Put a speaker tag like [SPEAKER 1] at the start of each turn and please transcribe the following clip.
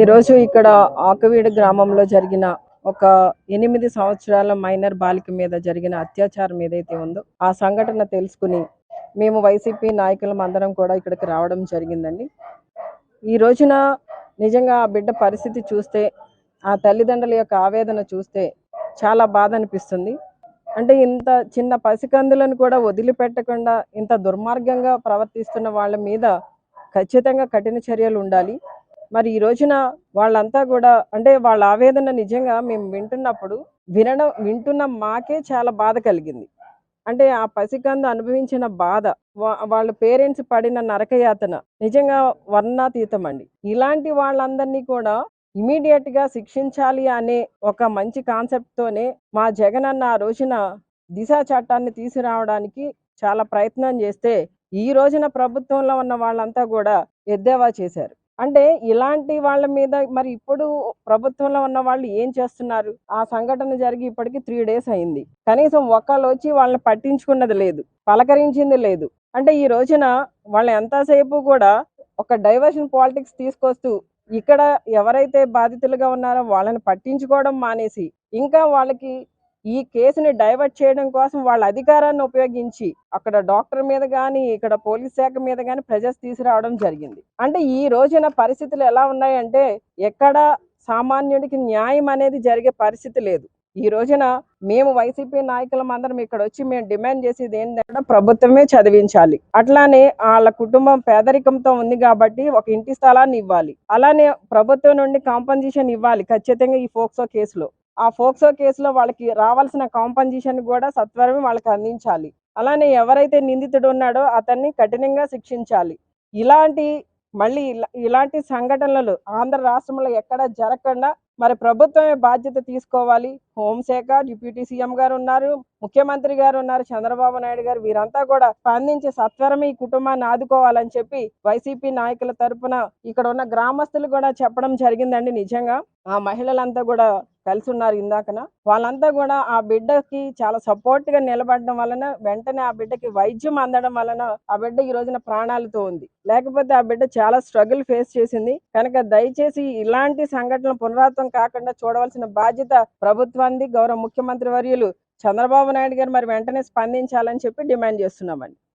[SPEAKER 1] ఈరోజు ఇక్కడ ఆకువీడు గ్రామంలో జరిగిన ఒక 8 సంవత్సరాల మైనర్ బాలిక మీద జరిగిన అత్యాచారం ఏదైతే ఉందో ఆ సంఘటన తెలుసుకుని మేము వైసీపీ నాయకులం అందరం కూడా ఇక్కడికి రావడం జరిగిందండి. ఈ రోజున నిజంగా ఆ బిడ్డ పరిస్థితి చూస్తే, ఆ తల్లిదండ్రుల యొక్క ఆవేదన చూస్తే చాలా బాధ అనిపిస్తుంది. అంటే ఇంత చిన్న పసికందులను కూడా వదిలిపెట్టకుండా ఇంత దుర్మార్గంగా ప్రవర్తిస్తున్న వాళ్ళ మీద ఖచ్చితంగా కఠిన చర్యలు ఉండాలి. మరి ఈ రోజున వాళ్ళంతా కూడా అంటే వాళ్ళ ఆవేదన నిజంగా మేము వింటున్నప్పుడు వింటున్న మాకే చాలా బాధ కలిగింది. అంటే ఆ పసికందు అనుభవించిన బాధ, వాళ్ళ పేరెంట్స్ పడిన నరకయాతన నిజంగా వర్ణాతీతం అండి. ఇలాంటి వాళ్ళందరినీ కూడా ఇమీడియట్ గా శిక్షించాలి అనే ఒక మంచి కాన్సెప్ట్ తోనే మా జగన్ అన్న ఆ రోజున దిశ చట్టాన్ని తీసుకురావడానికి చాలా ప్రయత్నం చేస్తే, ఈ రోజున ప్రభుత్వంలో ఉన్న వాళ్ళంతా కూడా ఎద్దేవా చేశారు. అంటే ఇలాంటి వాళ్ళ మీద మరి ఇప్పుడు ప్రభుత్వంలో ఉన్న వాళ్ళు ఏం చేస్తున్నారు? ఆ సంఘటన జరిగి ఇప్పటికి 3 డేస్ అయింది. కనీసం ఒక్కళ్ళు వచ్చి వాళ్ళని పట్టించుకున్నది లేదు, పలకరించింది లేదు. అంటే ఈ రోజున వాళ్ళు ఎంతసేపు కూడా ఒక డైవర్షన్ పాలిటిక్స్ తీసుకొస్తూ ఇక్కడ ఎవరైతే బాధితులుగా ఉన్నారో వాళ్ళని పట్టించుకోవడం మానేసి, ఇంకా వాళ్ళకి ఈ కేసుని డైవర్ట్ చేయడం కోసం వాళ్ళ అధికారాన్ని ఉపయోగించి అక్కడ డాక్టర్ మీద కానీ, ఇక్కడ పోలీస్ శాఖ మీద కానీ ప్రెజర్స్ తీసుకురావడం జరిగింది. అంటే ఈ రోజున పరిస్థితులు ఎలా ఉన్నాయంటే ఎక్కడ సామాన్యుడికి న్యాయం అనేది జరిగే పరిస్థితి లేదు. ఈ రోజున మేము వైసీపీ నాయకులం అందరం ఇక్కడ వచ్చి మేము డిమాండ్ చేసేది ఏంటంటే ప్రభుత్వమే చదివించాలి. అట్లానే వాళ్ళ కుటుంబం పేదరికంతో ఉంది కాబట్టి ఒక ఇంటి స్థలాన్ని ఇవ్వాలి. అలానే ప్రభుత్వం నుండి కాంపన్సేషన్ ఇవ్వాలి ఖచ్చితంగా ఈ ఫోక్సో కేసులో. ఆ ఫోక్సో కేసులో వాళ్ళకి రావాల్సిన కాంపన్సేషన్ కూడా సత్వరమే వాళ్ళకి అందించాలి. అలానే ఎవరైతే నిందితుడు ఉన్నాడో అతన్ని కఠినంగా శిక్షించాలి. మళ్ళీ ఇలాంటి సంఘటనలు ఆంధ్ర రాష్ట్రంలో ఎక్కడ జరగకుండా మరి ప్రభుత్వమే బాధ్యత తీసుకోవాలి. హోంశాఖ, డిప్యూటీ సీఎం గారు ఉన్నారు, ముఖ్యమంత్రి గారు ఉన్నారు, చంద్రబాబు నాయుడు గారు, వీరంతా కూడా స్పందించి సత్వరమే ఈ కుటుంబాన్ని ఆదుకోవాలని చెప్పి వైసీపీ నాయకుల తరపున ఇక్కడ ఉన్న గ్రామస్తులు కూడా చెప్పడం జరిగిందండి. నిజంగా ఆ మహిళలంతా కూడా కలిసి ఉన్నారు ఇందాకన. వాళ్ళంతా కూడా ఆ బిడ్డకి చాలా సపోర్ట్ గా నిలబడడం వలన వెంటనే ఆ బిడ్డకి వైద్యం అందడం వలన ఆ బిడ్డ ఈ రోజున ప్రాణాలతో ఉంది. లేకపోతే ఆ బిడ్డ చాలా స్ట్రగుల్ ఫేస్ చేసింది. కనుక దయచేసి ఇలాంటి సంఘటనలు పునరావృతం కాకుండా చూడవలసిన బాధ్యత ప్రభుత్వానికి, గౌరవ ముఖ్యమంత్రి వర్యులు చంద్రబాబు నాయుడు గారు మరి వెంటనే స్పందించాలని చెప్పి డిమాండ్ చేస్తున్నామండి.